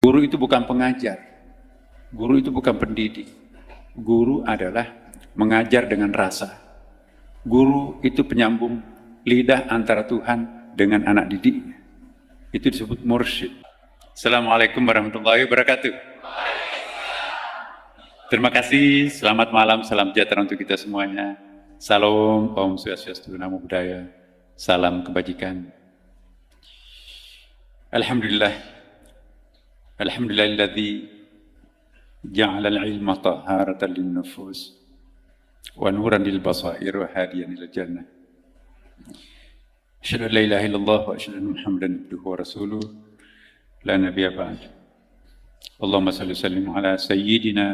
Guru itu bukan pengajar, guru itu bukan pendidik. Guru adalah mengajar dengan rasa. Guru itu penyambung lidah antara Tuhan dengan anak didiknya. Itu disebut mursyid. Assalamualaikum warahmatullahi wabarakatuh. Terima kasih, selamat malam, salam sejahtera untuk kita semuanya. Salam, Om Swastiastu, Namo Buddhaya, salam kebajikan. Alhamdulillah. Alhamdulillahilladzi ja'ala al-ilma taharatan lin-nufus wa nuran lil-basair wa hadiyan ilal jannah. Asyhadu an la ilaha illallah wa asyhadu anna Muhammadan abduhu wa rasuluh la nabiyya ba'd. Allahumma shalli wa sallim ala sayyidina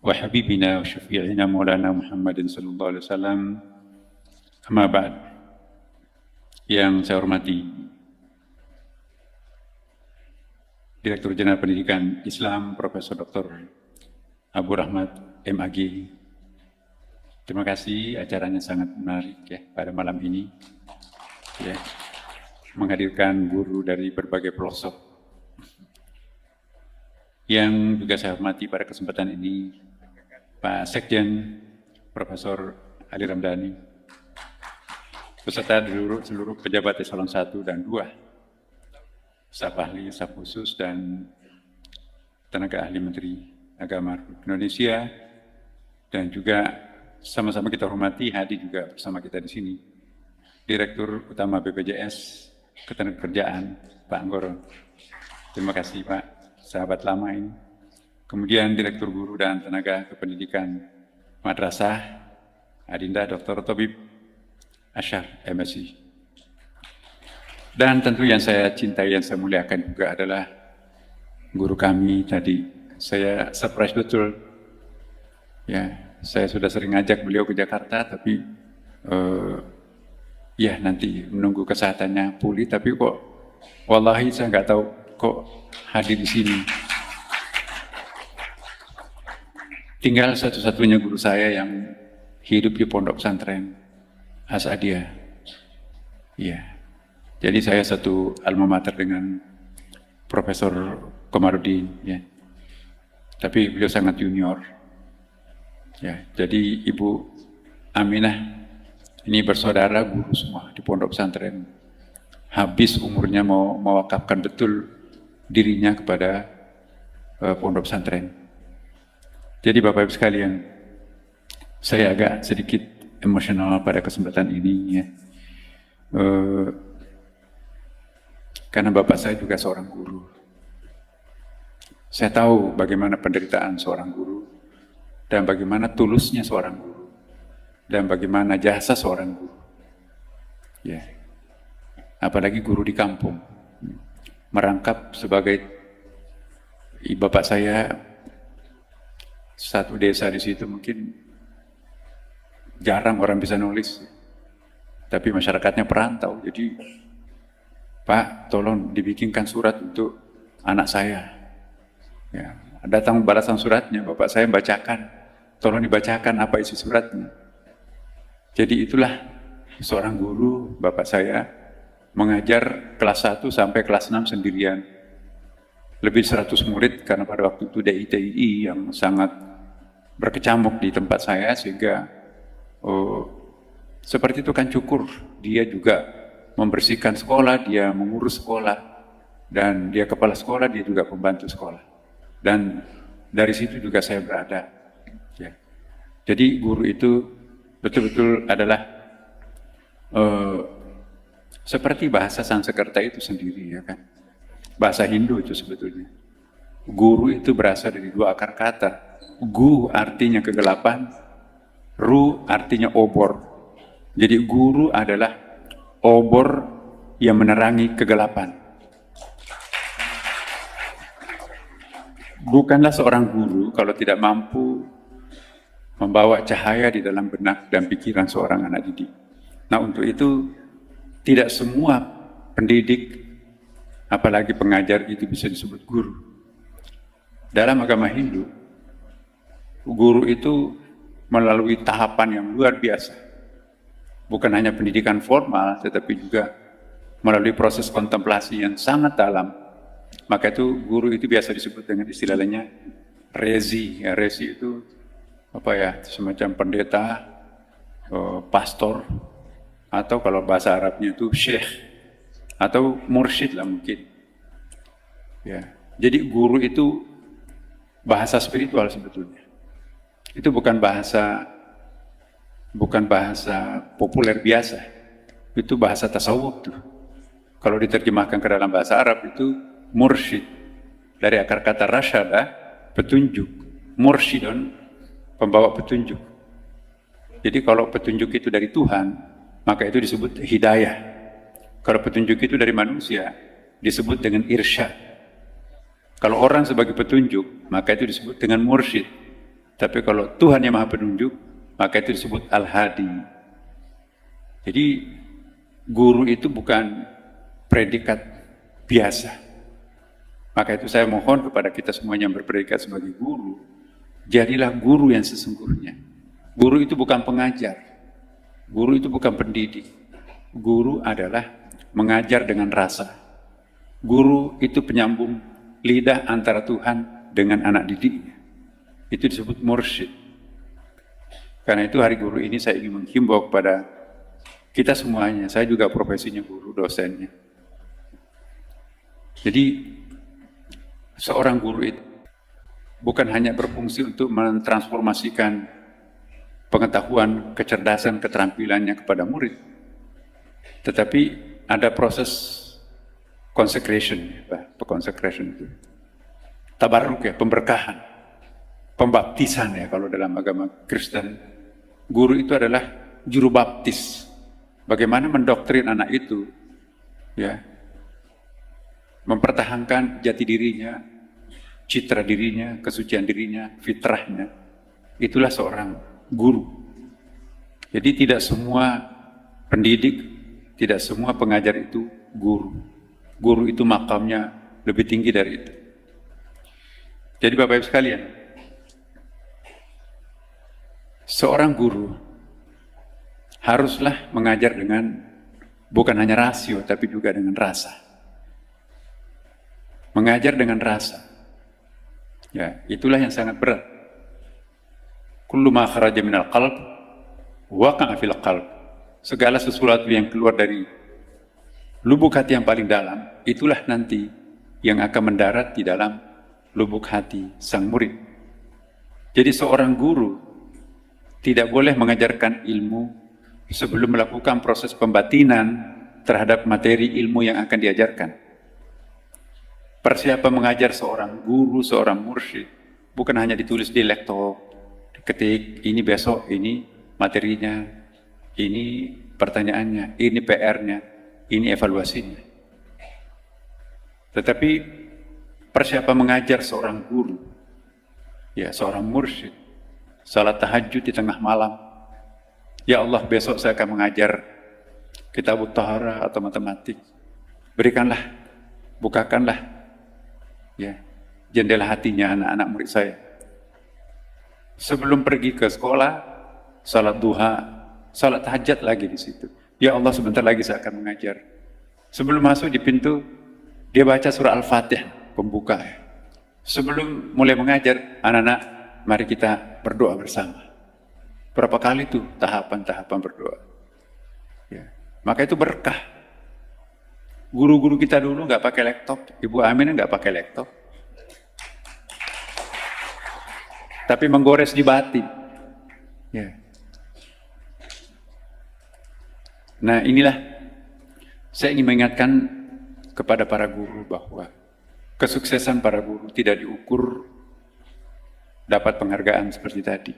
wa habibina wa syafi'ina maulana Muhammadin sallallahu alaihi wasallam. Amma ba'd. Yang saya hormati Direktur Jenderal Pendidikan Islam Profesor Dr. Abu Rahmat MAG. Terima kasih, acaranya sangat menarik ya pada malam ini. Ya, menghadirkan guru dari berbagai pelosok. Yang juga saya hormati pada kesempatan ini Pak Sekjen Profesor Ali Ramdhani, beserta seluruh pejabat eselon 1 dan 2. Staf ahli, staf khusus, dan tenaga ahli Menteri Agama Indonesia, dan juga sama-sama kita hormati hadir juga bersama kita di sini Direktur Utama BPJS Ketenagakerjaan Pak Anggoro. Terima kasih Pak, sahabat lama ini. Kemudian Direktur Guru dan Tenaga Kependidikan Madrasah Adinda Dr. Tobib Asyar MSI. Dan tentu yang saya cintai, yang saya muliakan juga adalah guru kami tadi. Saya surprise betul. Ya, saya sudah sering ngajak beliau ke Jakarta, tapi ya nanti menunggu kesehatannya pulih. Tapi kok, wallahi saya nggak tahu kok hadir di sini. Tinggal satu-satunya guru saya yang hidup di pondok pesantren Asadiyah. Iya. Jadi saya satu alma mater dengan Profesor Komarudin, ya. Tapi beliau sangat junior. Ya, jadi Ibu Aminah ini bersaudara guru semua di pondok pesantren. Habis umurnya mau mewakafkan betul dirinya kepada pondok pesantren. Jadi Bapak Ibu sekalian, saya agak sedikit emosional pada kesempatan ini, ya. Karena bapak saya juga seorang guru. Saya tahu bagaimana penderitaan seorang guru, dan bagaimana tulusnya seorang guru, dan bagaimana jasa seorang guru. Ya, apalagi guru di kampung, merangkap sebagai bapak saya satu desa di situ, mungkin jarang orang bisa nulis, tapi masyarakatnya perantau, jadi Pak, tolong dibikinkan surat untuk anak saya. Ya, datang balasan suratnya, bapak saya bacakan. Tolong dibacakan apa isi suratnya. Jadi itulah seorang guru, bapak saya mengajar kelas 1 sampai kelas 6 sendirian. Lebih 100 murid, karena pada waktu itu DITI yang sangat berkecamuk di tempat saya, sehingga seperti itu kan cukur. Dia juga membersihkan sekolah, dia mengurus sekolah, dan dia kepala sekolah, dia juga pembantu sekolah. Dan dari situ juga saya berada. Ya. Jadi guru itu betul-betul adalah seperti bahasa Sanskerta itu sendiri, ya kan? Bahasa Hindu itu sebetulnya. Guru itu berasal dari 2 akar kata. Gu artinya kegelapan, ru artinya obor. Jadi guru adalah obor yang menerangi kegelapan. Bukanlah seorang guru kalau tidak mampu membawa cahaya di dalam benak dan pikiran seorang anak didik. Nah, untuk itu tidak semua pendidik, apalagi pengajar itu bisa disebut guru. Dalam agama Hindu, guru itu melalui tahapan yang luar biasa. Bukan hanya pendidikan formal, tetapi juga melalui proses kontemplasi yang sangat dalam Maka itu guru itu biasa disebut dengan istilahnya rezi. Ya, rezi itu apa ya, semacam pendeta, pastor, atau kalau bahasa Arabnya itu syekh atau mursyid lah mungkin. Ya, jadi guru itu bahasa spiritual sebetulnya. Itu bukan bahasa populer biasa. Itu bahasa tasawuf tuh. Kalau diterjemahkan ke dalam bahasa Arab itu mursyid. Dari akar kata rasyada, petunjuk. Mursyidon, pembawa petunjuk. Jadi kalau petunjuk itu dari Tuhan, maka itu disebut hidayah. Kalau petunjuk itu dari manusia, disebut dengan irsyad. Kalau orang sebagai petunjuk, maka itu disebut dengan mursyid. Tapi kalau Tuhan yang maha penunjuk, maka itu disebut al-hadi. Jadi guru itu bukan predikat biasa. Maka itu saya mohon kepada kita semuanya yang berpredikat sebagai guru, jadilah guru yang sesungguhnya. Guru itu bukan pengajar. Guru itu bukan pendidik. Guru adalah mengajar dengan rasa. Guru itu penyambung lidah antara Tuhan dengan anak didiknya. Itu disebut mursyid. Karena itu hari guru ini saya ingin menghimbau kepada kita semuanya. Saya juga profesinya guru, dosennya. Jadi seorang guru itu bukan hanya berfungsi untuk mentransformasikan pengetahuan, kecerdasan, keterampilannya kepada murid, tetapi ada proses consecration, itu tabarruk ya, pemberkahan, pembaptisan ya kalau dalam agama Kristen. Guru itu adalah juru baptis. Bagaimana mendoktrin anak itu, ya, mempertahankan jati dirinya, citra dirinya, kesucian dirinya, fitrahnya. Itulah seorang guru. Jadi tidak semua pendidik, tidak semua pengajar itu guru. Guru itu makamnya lebih tinggi dari itu. Jadi Bapak Ibu sekalian, seorang guru haruslah mengajar dengan bukan hanya rasio, tapi juga dengan rasa. Mengajar dengan rasa. Ya, itulah yang sangat berat. Kullu ma kharaja minal qalb waqa'a fil qalb. Segala sesuatu yang keluar dari lubuk hati yang paling dalam, itulah nanti yang akan mendarat di dalam lubuk hati sang murid. Jadi seorang guru tidak boleh mengajarkan ilmu sebelum melakukan proses pembatinan terhadap materi ilmu yang akan diajarkan. Persiapan mengajar seorang guru, seorang mursyid, bukan hanya ditulis di laptop, diketik, ini besok, ini materinya, ini pertanyaannya, ini PR-nya, ini evaluasinya. Tetapi persiapan mengajar seorang guru, ya seorang mursyid, salat tahajud di tengah malam, ya Allah besok saya akan mengajar kitab Thaharah atau matematik, berikanlah, bukakanlah ya jendela hatinya anak-anak murid saya. Sebelum pergi ke sekolah, salat duha, salat tahajud lagi di situ. Ya Allah sebentar lagi saya akan mengajar. Sebelum masuk di pintu, dia baca surah Al-Fatihah, pembuka. Sebelum mulai mengajar, anak-anak, mari kita berdoa bersama. Berapa kali tuh tahapan-tahapan berdoa. Ya. Maka itu berkah. Guru-guru kita dulu nggak pakai laptop, Ibu Amin nggak pakai laptop, tapi menggores di batin. Ya. Nah inilah saya ingin mengingatkan kepada para guru bahwa kesuksesan para guru tidak diukur dapat penghargaan seperti tadi.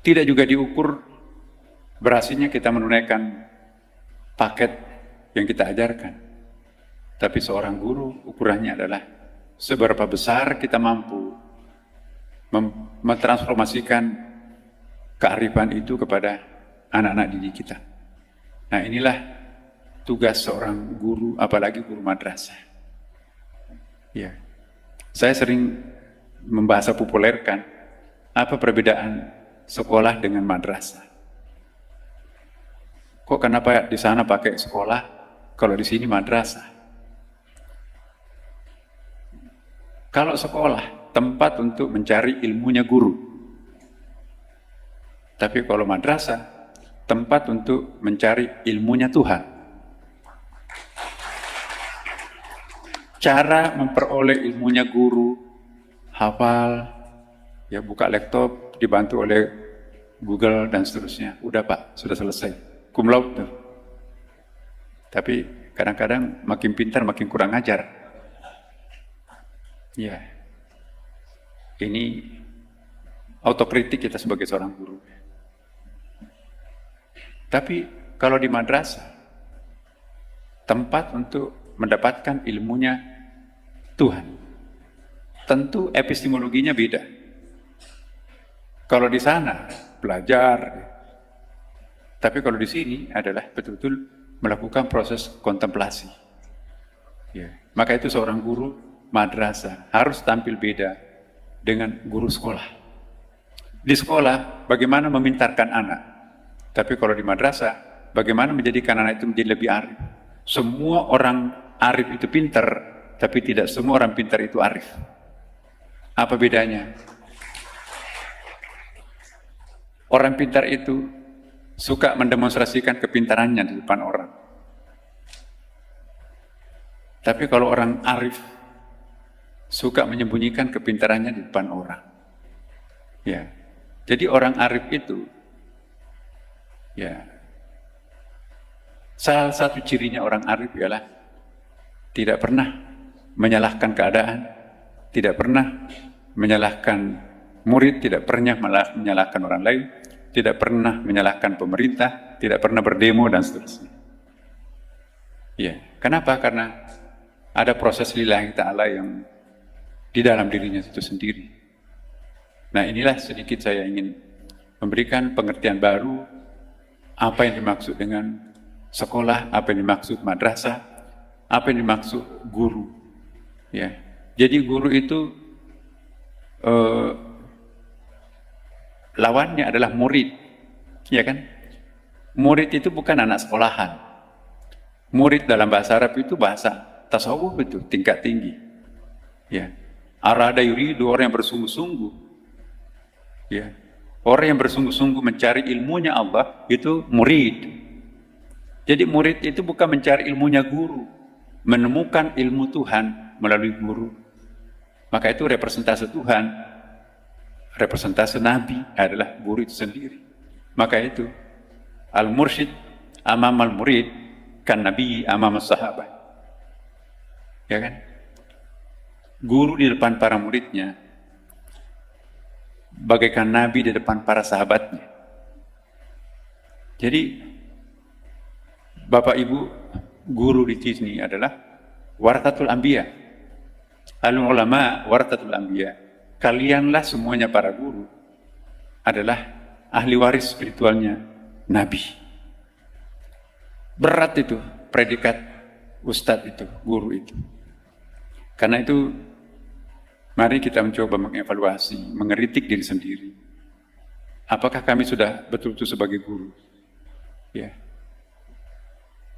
Tidak juga diukur berhasilnya kita menunaikan paket yang kita ajarkan. Tapi seorang guru ukurannya adalah seberapa besar kita mampu mentransformasikan kearifan itu kepada anak-anak didik kita. Nah inilah tugas seorang guru, apalagi guru madrasah. Ya, saya sering membahasa populerkan apa perbedaan sekolah dengan madrasah. Kok kenapa di sana pakai sekolah, kalau di sini madrasah? Kalau sekolah, tempat untuk mencari ilmunya guru. Tapi kalau madrasah, tempat untuk mencari ilmunya Tuhan. Cara memperoleh ilmunya guru, hafal, ya buka laptop, dibantu oleh Google dan seterusnya. Udah Pak, sudah selesai. Cum laude tuh. Tapi kadang-kadang makin pintar makin kurang ajar. Ya, ini autokritik kita sebagai seorang guru. Tapi kalau di madrasah, tempat untuk mendapatkan ilmunya Tuhan. Tentu epistemologinya beda. Kalau di sana belajar, tapi kalau di sini adalah betul-betul melakukan proses kontemplasi. Ya. Maka itu seorang guru madrasah harus tampil beda dengan guru sekolah. Di sekolah bagaimana memintarkan anak, tapi kalau di madrasah bagaimana menjadikan anak itu menjadi lebih arif. Semua orang arif itu pintar, tapi tidak semua orang pintar itu arif. Apa bedanya? Orang pintar itu suka mendemonstrasikan kepintarannya di depan orang. Tapi kalau orang arif suka menyembunyikan kepintarannya di depan orang. Ya. Jadi orang arif itu ya salah satu cirinya orang arif ialah tidak pernah menyalahkan keadaan, tidak pernah menyalahkan murid, tidak pernah menyalahkan orang lain, tidak pernah menyalahkan pemerintah, tidak pernah berdemo dan seterusnya. Ya, kenapa? Karena ada proses lillahi ta'ala yang di dalam dirinya itu sendiri. Nah, inilah sedikit saya ingin memberikan pengertian baru apa yang dimaksud dengan sekolah, apa yang dimaksud madrasah, apa yang dimaksud guru. Ya, jadi guru itu lawannya adalah murid, ya kan? Murid itu bukan anak sekolahan. Murid dalam bahasa Arab itu bahasa tasawuf itu tingkat tinggi. Ya, arada yuridu, orang yang bersungguh-sungguh. Ya, orang yang bersungguh-sungguh mencari ilmunya Allah itu murid. Jadi murid itu bukan mencari ilmunya guru, menemukan ilmu Tuhan melalui guru. Maka itu representasi Tuhan, representasi Nabi adalah guru itu sendiri. Maka itu al-mursyid amam al-murid kan Nabi amam as-sahabat. Ya kan? Guru di depan para muridnya bagaikan Nabi di depan para sahabatnya. Jadi Bapak Ibu guru di sini adalah warathatul anbiya. Al-ulama warathatul anbiya. Kalianlah semuanya para guru adalah ahli waris spiritualnya Nabi. Berat itu predikat ustadz itu, guru itu. Karena itu mari kita mencoba mengevaluasi, mengeritik diri sendiri. Apakah kami sudah betul-betul sebagai guru? Ya.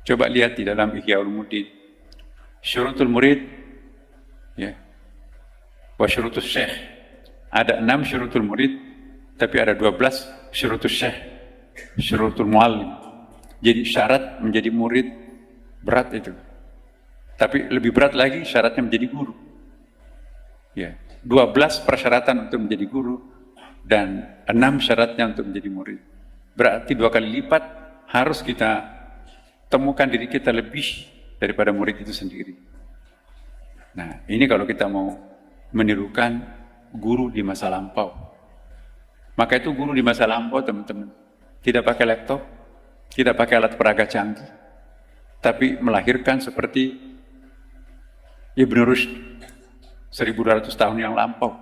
Coba lihat di dalam Ihya Ulumuddin. Syurutul murid, ya. Wa syurutus syekh. Ada 6 syurutul murid, tapi ada 12 syurutus syekh. Syurutul muallim. Jadi syarat menjadi murid berat itu. Tapi lebih berat lagi syaratnya menjadi guru. Ya, 12 persyaratan untuk menjadi guru dan 6 syaratnya untuk menjadi murid. Berarti 2 kali lipat harus kita temukan diri kita lebih daripada murid itu sendiri. Nah, ini kalau kita mau menirukan guru di masa lampau. Maka itu guru di masa lampau, teman-teman, tidak pakai laptop, tidak pakai alat peraga canggih, tapi melahirkan seperti Ibn Rushd 1200 tahun yang lampau.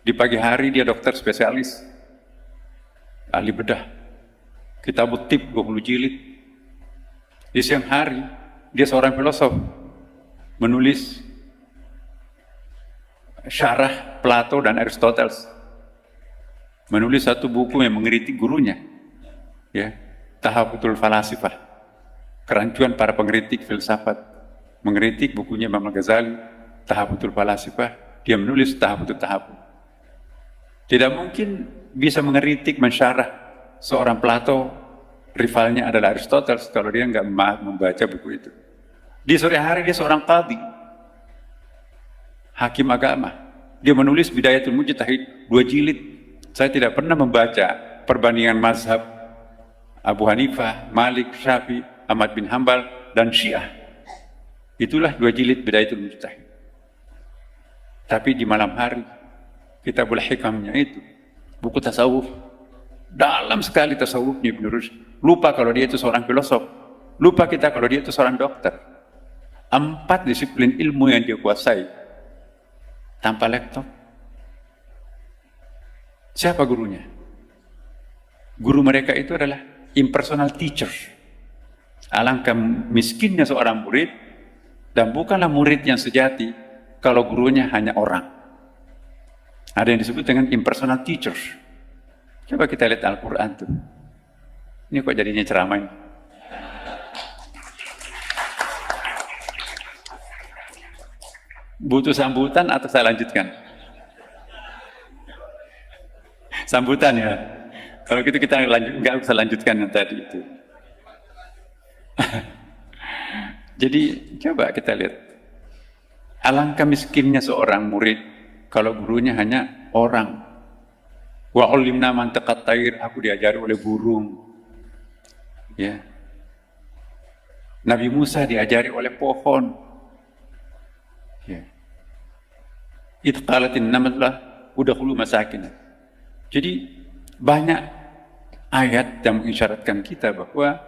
Di pagi hari dia dokter spesialis, ahli bedah, kitab tib 20 jilid. Di siang hari dia seorang filosof, menulis syarah Plato dan Aristoteles, menulis satu buku yang mengkritik gurunya, ya, Tahafutul Falasifah, kerancuan para pengkritik filsafat, mengkritik bukunya Imam Al-Ghazali, Tahafutul Falasifah, Dia menulis tahap itu tahap. Tidak mungkin bisa mengeritik, mensyarah seorang Plato, rivalnya adalah Aristoteles, kalau dia nggak membaca buku itu. Di sore hari dia seorang qadhi, hakim agama. Dia menulis Bidayatul Mujtahid 2 jilid. Saya tidak pernah membaca perbandingan mazhab Abu Hanifah, Malik, Syafi'i, Ahmad bin Hambal, dan Syiah. Itulah 2 jilid Bidayatul Mujtahid. Tapi di malam hari, Kitabul Hikamnya itu, buku tasawuf, dalam sekali tasawufnya Ibn Rushd. Lupa kalau dia itu seorang filosof. Lupa kita kalau dia itu seorang dokter. 4 disiplin ilmu yang dia kuasai. Tanpa lektor. Siapa gurunya? Guru mereka itu adalah impersonal teachers. Alangkah miskinnya seorang murid, dan bukanlah murid yang sejati kalau gurunya hanya orang. Ada yang disebut dengan impersonal teachers. Coba kita lihat Al-Quran tuh. Ini kok jadinya ceramah ini? Butuh sambutan atau saya lanjutkan? Sambutan ya. Kalau gitu kita nggak usah lanjutkan yang tadi itu. Jadi coba kita lihat. Alangkah miskinnya seorang murid kalau gurunya hanya orang. Wa ulimna mantaqat tair, aku diajari oleh burung. Ya. Nabi Musa diajari oleh pohon. Ya. Itqalatin namatlah udkhulu masakin. Jadi banyak ayat yang mengisyaratkan kita bahwa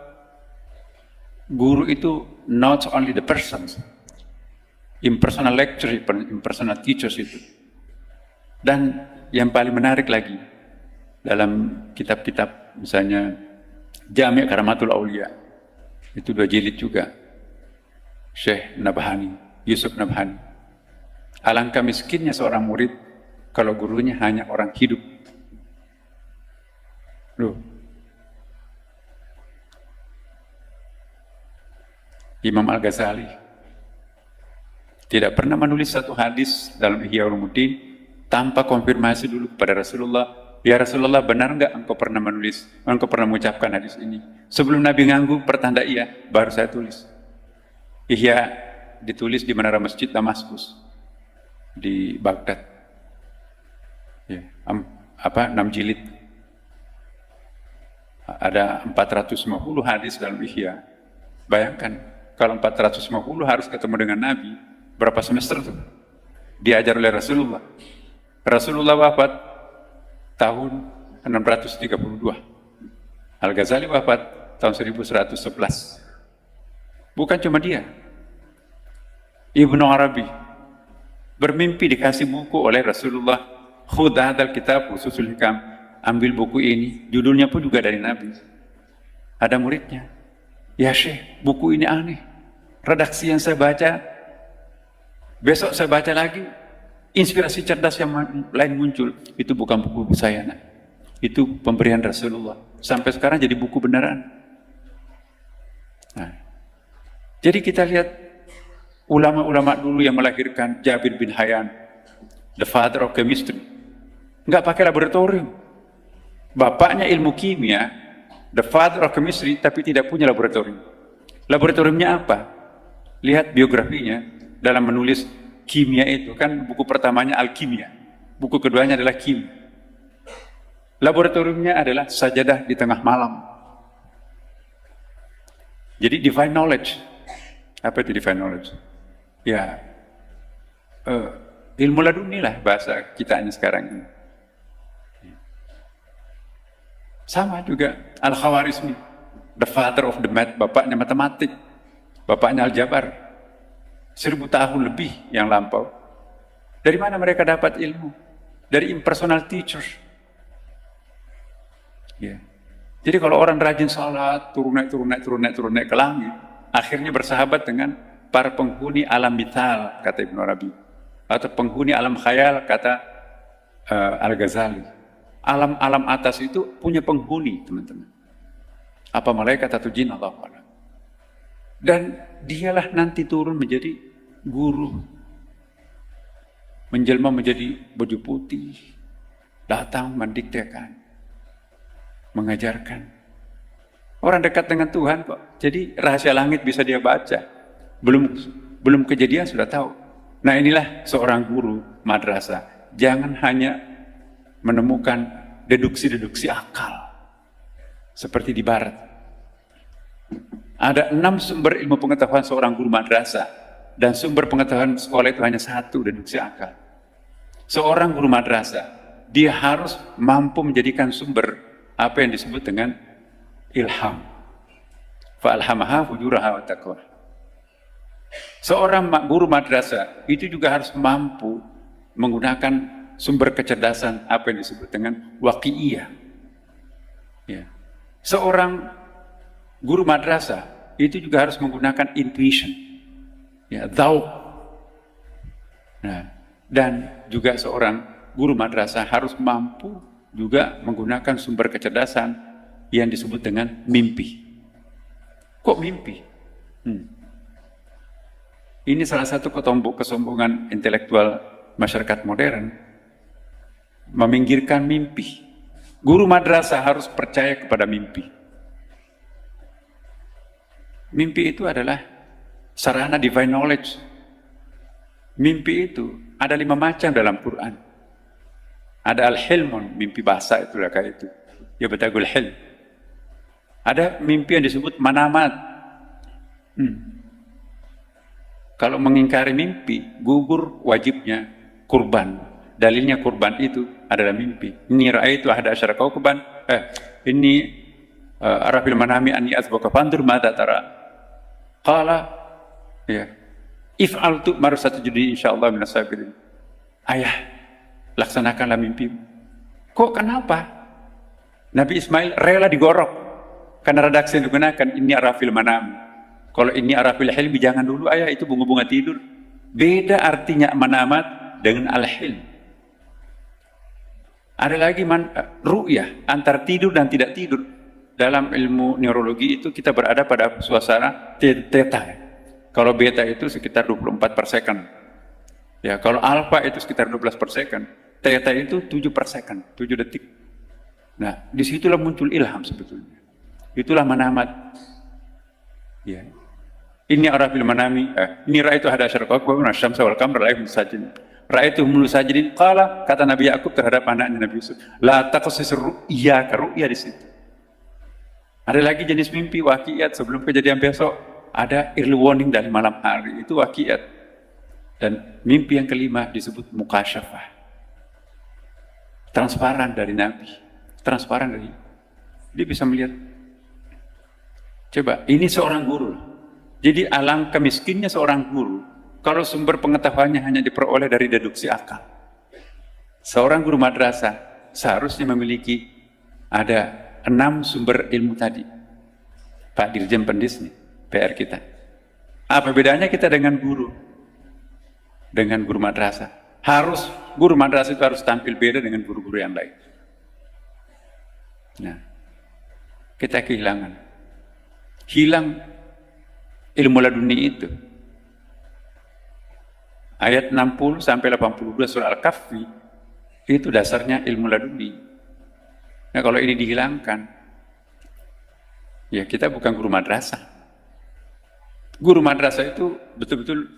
guru itu not only the persons, impersonal lecturer, impersonal teachers itu. Dan yang paling menarik lagi, dalam kitab-kitab misalnya Jami' Karamatul Aulia, itu 2 jilid juga, Syekh Nabhani, Yusuf Nabhani. Alangkah miskinnya seorang murid kalau gurunya hanya orang hidup. Loh. Imam Al-Ghazali tidak pernah menulis satu hadis dalam Ihya Ulumuddin tanpa konfirmasi dulu kepada Rasulullah. Ya Rasulullah, benar nggak engkau pernah menulis, engkau pernah mengucapkan hadis ini? Sebelum Nabi nganggu, pertanda iya, baru saya tulis. Ihya ditulis di menara Masjid Damaskus di Baghdad. Ya, 6 jilid. Ada 450 hadis dalam Ihya. Bayangkan, kalau 450 harus ketemu dengan Nabi, berapa semester tuh? Diajar oleh Rasulullah. Rasulullah wafat tahun 632. Al-Ghazali wafat tahun 1111. Bukan cuma dia. Ibnu Arabi bermimpi dikasih buku oleh Rasulullah. Khudh hadzal kitab Ususul Hikam. Ambil buku ini. Judulnya pun juga dari Nabi. Ada muridnya. Ya Syekh, buku ini aneh. Redaksi yang saya baca, besok saya baca lagi, inspirasi cerdas yang lain muncul. Itu bukan buku saya, nah. Itu pemberian Rasulullah. Sampai sekarang jadi buku beneran. Nah, jadi kita lihat ulama-ulama dulu yang melahirkan Jabir bin Hayyan, the father of chemistry, nggak pakai laboratorium. Bapaknya ilmu kimia, the father of chemistry, tapi tidak punya laboratorium. Laboratoriumnya apa? Lihat biografinya dalam menulis kimia itu, kan buku pertamanya Al-Kimia, buku keduanya adalah Kimia. Laboratoriumnya adalah sajadah di tengah malam. Jadi divine knowledge. Apa itu divine knowledge? Ya, ilmu laduni lah bahasa kitanya sekarang ini. Sama juga Al-Khawarizmi, the father of the math, bapaknya matematik, bapaknya Al-Jabar. 1000 tahun lebih yang lampau. Dari mana mereka dapat ilmu? Dari impersonal teachers. Ya. Jadi kalau orang rajin salat, turun naik ke langit, akhirnya bersahabat dengan para penghuni alam mithal, kata Ibnu Arabi, atau penghuni alam khayal, kata Al-Ghazali. Alam-alam atas itu punya penghuni, teman-teman. Apa malaikat atau jin, Allah a'lam. Dan dialah nanti turun menjadi guru. menjelma menjadi baju putih, datang mendiktekan, mengajarkan. Orang dekat dengan Tuhan kok. Jadi rahasia langit bisa dia baca. Belum kejadian sudah tahu. Nah inilah seorang guru madrasah. Jangan hanya menemukan deduksi-deduksi akal. Seperti di barat. Ada 6 sumber ilmu pengetahuan seorang guru madrasah. Dan sumber pengetahuan sekolah itu hanya 1, deduksi akal. Seorang guru madrasah, dia harus mampu menjadikan sumber apa yang disebut dengan ilham. Fa'alhamaha fujuraha wa taqwa. Seorang guru madrasah itu juga harus mampu menggunakan sumber kecerdasan apa yang disebut dengan waqi'iyah. Ya. Seorang guru madrasah itu juga harus menggunakan intuition, ya, dzauq. Nah, dan juga seorang guru madrasah harus mampu juga menggunakan sumber kecerdasan yang disebut dengan mimpi. Kok mimpi? Ini salah satu kesombongan intelektual masyarakat modern, meminggirkan mimpi. Guru madrasah harus percaya kepada mimpi. Mimpi itu adalah sarana divine knowledge. Mimpi itu ada 5 macam dalam Quran. Ada al-hilmun, mimpi basah itulah kayak itu. Ya batagul hilm. Ada mimpi yang disebut manamat. Kalau mengingkari mimpi, gugur wajibnya kurban. Dalilnya kurban itu adalah mimpi. Ini ra'aitu ahada asyara kaukaban. Ini arafil manami anni azbaka fandur mata tara. Qala ya if'altu marasatujudi insyaallah minas sabirin. Ayah, laksanakanlah mimpimu. Kok kenapa? Nabi Ismail rela digorok karena redaksi yang digunakan ini arafil manam. Kalau ini arafil hilmi jangan dulu ayah, itu bunga-bunga tidur. Beda artinya manamat dengan al-hilm. Ada lagi ru'yah antara tidur dan tidak tidur. Dalam ilmu neurologi itu kita berada pada suasana theta. Kalau beta itu sekitar 24 per second. Ya, kalau alfa itu sekitar 12 per second. Theta itu 7 per second, 7 detik. Nah, disitulah muncul ilham sebetulnya. Itulah manamat. Ya. Ini arafil manami. Ini ra'aitu hada asyara kaukaban wasyamsa wal qamara ra'aitu sajidin. Ra'aitu hum sajidin. Qala, kata Nabi Yakub terhadap anaknya Nabi Yusuf, la taqsis ru'ya, ru'ya di situ. Ada lagi jenis mimpi waqiat sebelum kejadian besok. Ada early warning dari malam hari, itu waqiat. Dan mimpi yang kelima disebut mukasyafah. Transparan dari Nabi. Transparan dari dia bisa melihat. Coba, ini seorang guru. Jadi alangkah miskinnya seorang guru kalau sumber pengetahuannya hanya diperoleh dari deduksi akal. Seorang guru madrasah seharusnya memiliki ada 6 sumber ilmu tadi. Pak Dirjen Pendis nih, PR kita. Apa bedanya kita dengan guru? Dengan guru madrasah. Guru madrasah itu harus tampil beda dengan guru-guru yang lain. Nah, kita kehilangan. Hilang ilmu laduni itu. Ayat 60 sampai 82 surah Al-Kahfi itu dasarnya ilmu laduni. Nah, kalau ini dihilangkan, ya kita bukan guru madrasah. Guru madrasah itu betul-betul,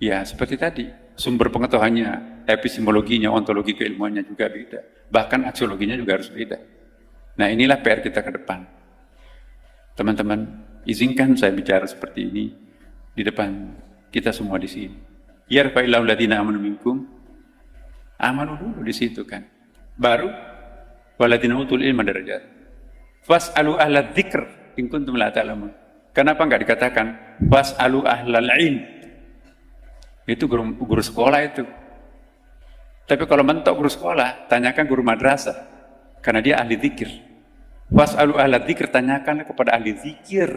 ya seperti tadi, sumber pengetahuannya, epistemologinya, ontologi keilmuannya juga beda. Bahkan aksiologinya juga harus beda. Nah, inilah PR kita ke depan. Teman-teman, izinkan saya bicara seperti ini di depan kita semua di sini. Yarfa'illahu alladziina aamanu minkum. Amanu dulu di situ kan. Baru walladzina utul ilma darajat. Fas'alu ahla dzikr in kuntum la ta'lamun. Kenapa enggak dikatakan fas'alu ahlal ilm? Itu guru sekolah itu. Tapi kalau mentok guru sekolah, tanyakan guru madrasah. Karena dia ahli dzikir. Fas'alu ahla dzikr, tanyakan kepada ahli dzikir.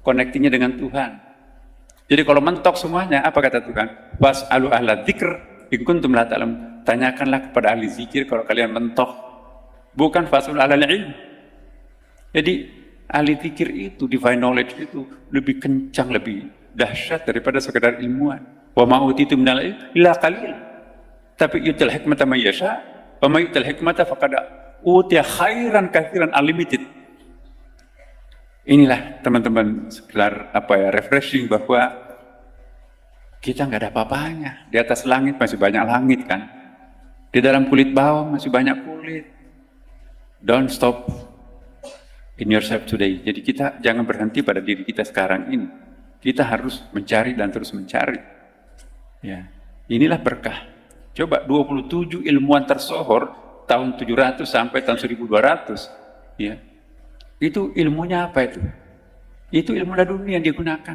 Connectingnya dengan Tuhan. Jadi kalau mentok semuanya, apa kata Tuhan? Fas'alu ahla dzikr in kuntum la ta'lamun. Tanyakanlah kepada ahli zikir kalau kalian mentok. Bukan fasul alal ilm. Jadi ahli zikir itu, divine knowledge itu lebih kencang, lebih dahsyat daripada sekedar ilmuwan. Wa ma utitu minal ilm illa qalil. Tapi yutil hikmata may yasha, wa may yutil hikmata faqad utiya khairan katsiran, unlimited. Inilah teman-teman sekedar refreshing bahwa kita nggak ada apa-apanya. Di atas langit masih banyak langit kan. Di dalam kulit bawang masih banyak kulit. Don't stop in yourself today. Jadi kita jangan berhenti pada diri kita sekarang ini. Kita harus mencari dan terus mencari. Ya, inilah berkah. Coba 27 ilmuwan tersohor tahun 700 sampai tahun 1200. Ya. Itu ilmunya apa itu? Itu ilmu laduni yang digunakan.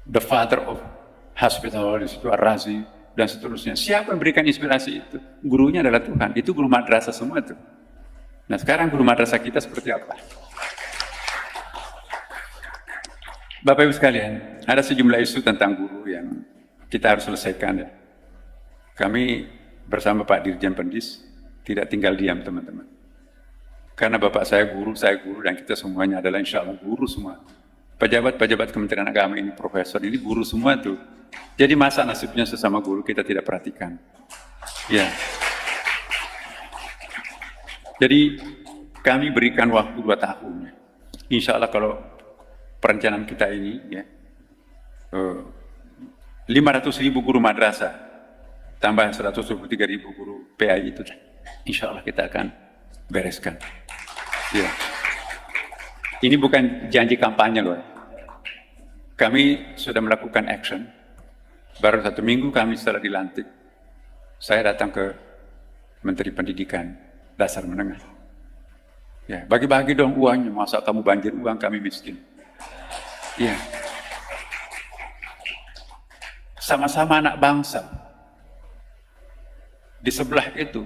The father of hospital itu Ar-Razi dan seterusnya. Siapa yang memberikan inspirasi itu? Gurunya adalah Tuhan. Itu guru madrasah semua itu. Nah sekarang guru madrasah kita seperti apa? Bapak Ibu sekalian, ada sejumlah isu tentang guru yang kita harus selesaikan ya. Kami bersama Pak Dirjen Pendis tidak tinggal diam teman-teman. Karena bapak saya guru, dan kita semuanya adalah insya Allah guru semua. Pejabat-pejabat Kementerian Agama ini, profesor ini guru semua tuh. Jadi masa nasibnya sesama guru kita tidak perhatikan. Ya. Jadi kami berikan waktu 2 tahun. Insya Allah kalau perencanaan kita ini ya, 500.000 guru madrasah tambah 123.000 guru PAI itu, insya Allah kita akan bereskan. Ya. Ini bukan janji kampanye loh. Kami sudah melakukan action. Baru 1 minggu kami setelah dilantik, saya datang ke Menteri Pendidikan Dasar Menengah. Ya, bagi-bagi dong uangnya. Masa kamu banjir uang, kami miskin. Ya. Sama-sama anak bangsa. Di sebelah itu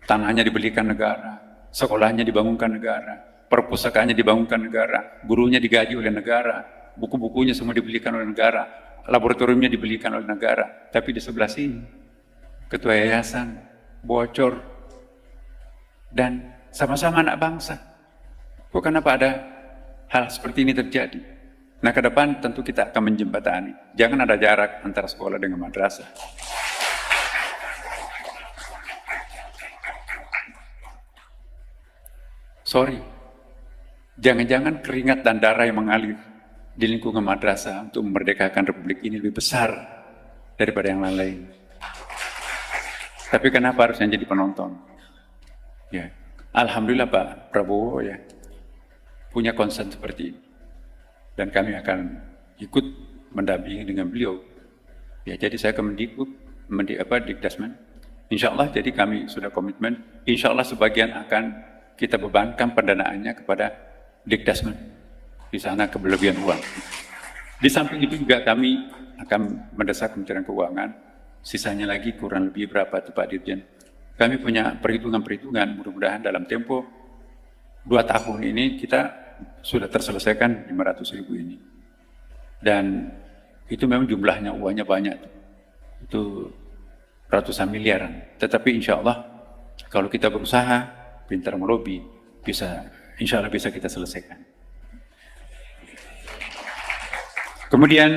tanahnya dibelikan negara, sekolahnya dibangunkan negara, perpustakaannya dibangunkan negara, gurunya digaji oleh negara, buku-bukunya semua dibelikan oleh negara, laboratoriumnya dibelikan oleh negara. Tapi di sebelah sini, ketua yayasan, bocor, dan sama-sama anak bangsa. Kok kenapa ada hal seperti ini terjadi? Nah ke depan tentu kita akan menjembatani. Jangan ada jarak antara sekolah dengan madrasah. Sorry, jangan-jangan keringat dan darah yang mengalir di lingkungan madrasah untuk memerdekakan Republik ini lebih besar daripada yang lain-lain. Tapi kenapa harus yang jadi penonton? Ya, alhamdulillah Pak Prabowo ya punya concern seperti ini, dan kami akan ikut mendampingi dengan beliau. Ya, jadi saya ke Dikdasmen. Insya Allah, jadi kami sudah komitmen. Insya Allah sebagian akan kita bebankan pendanaannya kepada Dikdasmen. Di sana kelebihan uang. Di samping itu juga kami akan mendesak Kementerian Keuangan. Sisanya lagi kurang lebih berapa itu Pak Dirjen. Kami punya perhitungan-perhitungan, mudah-mudahan dalam tempo 2 tahun ini kita sudah terselesaikan 500.000 ini. Dan itu memang jumlahnya, uangnya banyak. Itu ratusan miliaran. Tetapi insya Allah kalau kita berusaha, pintar melobi, insya Allah bisa kita selesaikan. Kemudian,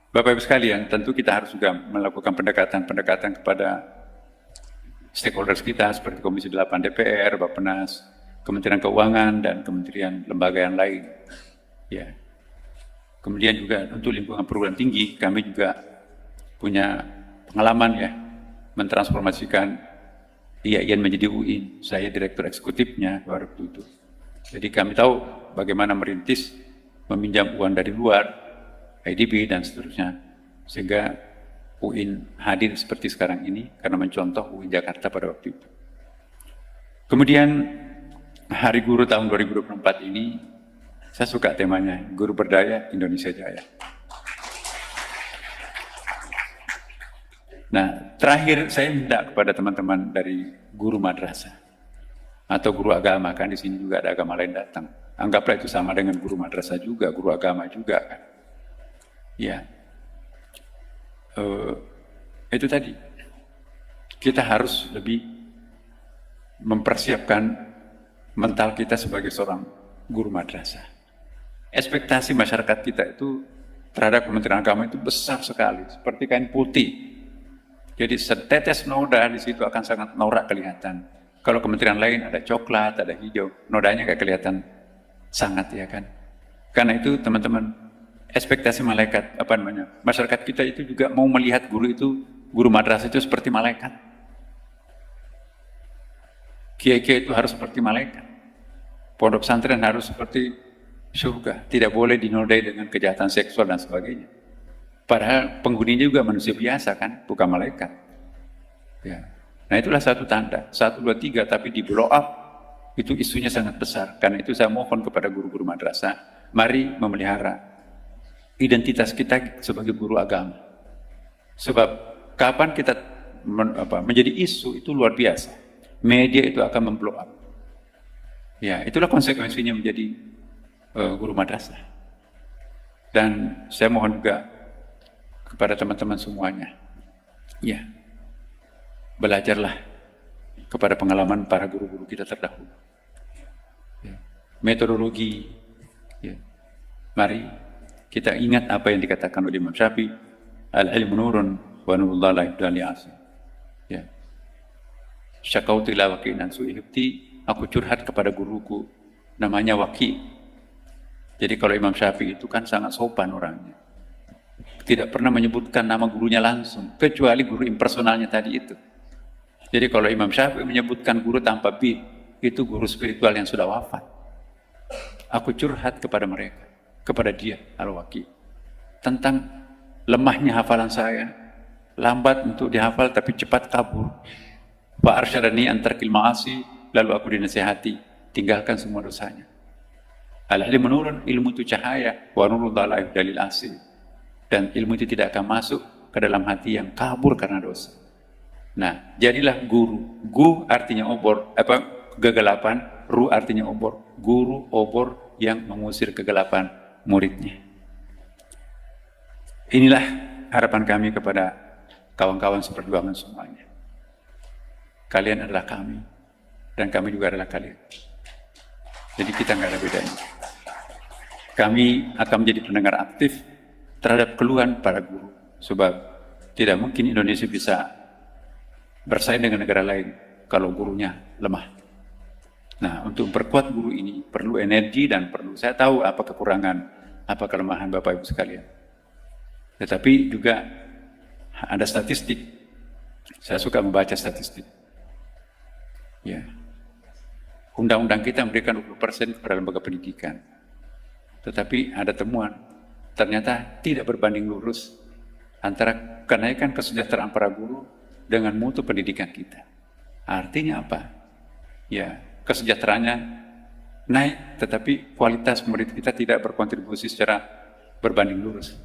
Bapak Ibu sekalian, tentu kita harus juga melakukan pendekatan kepada stakeholders kita, seperti Komisi 8 DPR, Bappenas, Kementerian Keuangan, dan kementerian lembaga yang lain. Ya. Kemudian juga untuk lingkungan perguruan tinggi, kami juga punya pengalaman ya, mentransformasikan IAIN menjadi UIN. Saya direktur eksekutifnya waktu itu. Jadi kami tahu bagaimana merintis, meminjam uang dari luar, IDB dan seterusnya, sehingga UIN hadir seperti sekarang ini karena mencontoh UIN Jakarta pada waktu itu. Kemudian Hari Guru tahun 2024 ini, saya suka temanya, Guru Berdaya Indonesia Jaya. Nah, terakhir saya minta kepada teman-teman dari guru madrasah atau guru agama, kan di sini juga ada agama lain datang. Anggaplah itu sama dengan guru madrasah juga, guru agama juga kan. Ya, itu tadi. Kita harus lebih mempersiapkan mental kita sebagai seorang guru madrasah. Ekspektasi masyarakat kita itu terhadap Kementerian Agama itu besar sekali, seperti kain putih. Jadi setetes noda di situ akan sangat norak kelihatan. Kalau kementerian lain ada coklat, ada hijau, nodanya kayak kelihatan sangat, ya kan. Karena itu teman-teman, ekspektasi malaikat, masyarakat kita itu juga mau melihat guru madrasah itu seperti malaikat. Kiai-kiai itu harus seperti malaikat. Pondok pesantren harus seperti surga. Tidak boleh dinodai dengan kejahatan seksual dan sebagainya. Padahal penghuninya juga manusia biasa kan, bukan malaikat. Ya. Nah itulah satu tanda. 1, 2, 3, tapi di blow up, itu isunya sangat besar. Karena itu saya mohon kepada guru-guru madrasah, mari memelihara identitas kita sebagai guru agama. Sebab kapan kita menjadi isu itu luar biasa. Media itu akan memblow up. Ya, itulah konsekuensinya menjadi guru madrasah. Dan saya mohon juga kepada teman-teman semuanya, ya, belajarlah kepada pengalaman para guru-guru kita terdahulu. Ya. Metodologi, ya. Mari kita ingat apa yang dikatakan oleh Imam Syafi'i, al-ilmu nurun wa nurullah la yubda li 'asi. Ya. Syakautu ila waqi'in su'i hifti, aku curhat kepada guruku namanya Waqi'. Jadi kalau Imam Syafi'i itu kan sangat sopan orangnya. Tidak pernah menyebutkan nama gurunya langsung, kecuali guru impersonalnya tadi itu. Jadi kalau Imam Syafi'i menyebutkan guru tanpa bid, itu guru spiritual yang sudah wafat. Aku curhat kepada mereka, kepada dia, Al-Waqi', tentang lemahnya hafalan saya, lambat untuk dihafal tapi cepat kabur. Fa arsyadani an tarkil ma'asi, lalu aku dinasihati, tinggalkan semua dosanya. Al-ilmu nurun, ilmu itu cahaya, wa nurullah la yubda lil 'asi. Dan ilmu itu tidak akan masuk ke dalam hati yang kabur karena dosa. Nah, jadilah guru. Gu artinya obor, kegelapan. Ru artinya obor. Guru obor yang mengusir kegelapan muridnya. Inilah harapan kami kepada kawan-kawan seperjuangan semuanya. Kalian adalah kami, dan kami juga adalah kalian. Jadi kita nggak ada bedanya. Kami akan menjadi pendengar aktif terhadap keluhan para guru. Sebab tidak mungkin Indonesia bisa bersaing dengan negara lain kalau gurunya lemah. Nah, untuk memperkuat guru ini perlu energi dan perlu, saya tahu apa kekurangan, apa kelemahan Bapak Ibu sekalian. Tetapi juga ada statistik. Saya suka membaca statistik. Ya. Undang-undang kita memberikan 20% kepada lembaga pendidikan. Tetapi ada temuan, ternyata tidak berbanding lurus antara kenaikan kesejahteraan para guru dengan mutu pendidikan kita. Artinya apa? Ya, kesejahteraannya naik, tetapi kualitas murid kita tidak berkontribusi secara berbanding lurus.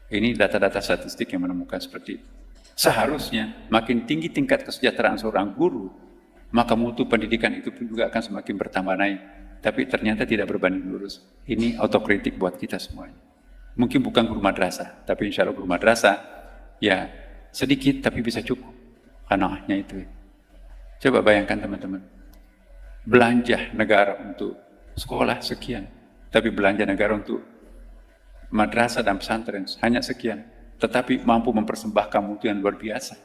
Ini data-data statistik yang menemukan seperti itu. Seharusnya makin tinggi tingkat kesejahteraan seorang guru, maka mutu pendidikan itu pun juga akan semakin bertambah naik. Tapi ternyata tidak berbanding lurus. Ini autokritik buat kita semuanya. Mungkin bukan guru madrasah, tapi insya Allah guru madrasah, ya sedikit tapi bisa cukup. Anaknya itu. Coba bayangkan teman-teman. Belanja negara untuk sekolah sekian, tapi belanja negara untuk madrasah dan pesantren hanya sekian. Tetapi mampu mempersembahkan mutu yang luar biasa.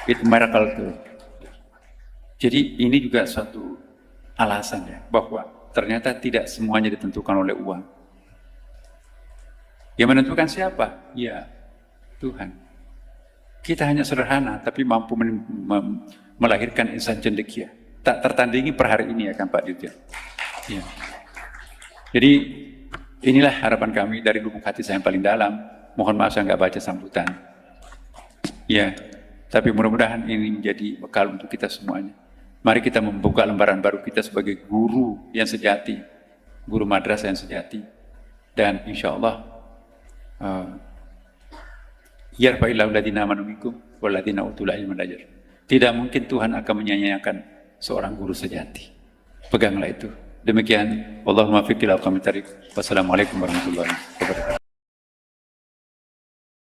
Itu miracle tuh. Jadi ini juga suatu alasan ya, bahwa ternyata tidak semuanya ditentukan oleh uang. Yang menentukan siapa? Ya, Tuhan. Kita hanya sederhana, tapi mampu melahirkan insan cendekia. Tak tertandingi per hari ini ya kan Pak Dirjen. Ya. Jadi inilah harapan kami dari lubuk hati saya yang paling dalam. Mohon maaf saya nggak baca sambutan. Ya, tapi mudah-mudahan ini menjadi bekal untuk kita semuanya. Mari kita membuka lembaran baru kita sebagai guru yang sejati, guru madrasah yang sejati, dan insya Allah yarfa'illahu alladziina aamanu minkum walladziina utul ilma darajat. Tidak mungkin Tuhan akan menyanyiakan seorang guru sejati. Peganglah itu. Demikian. Wallahumma fiqh ila aqwamit thariq. Wassalamualaikum warahmatullahi wabarakatuh.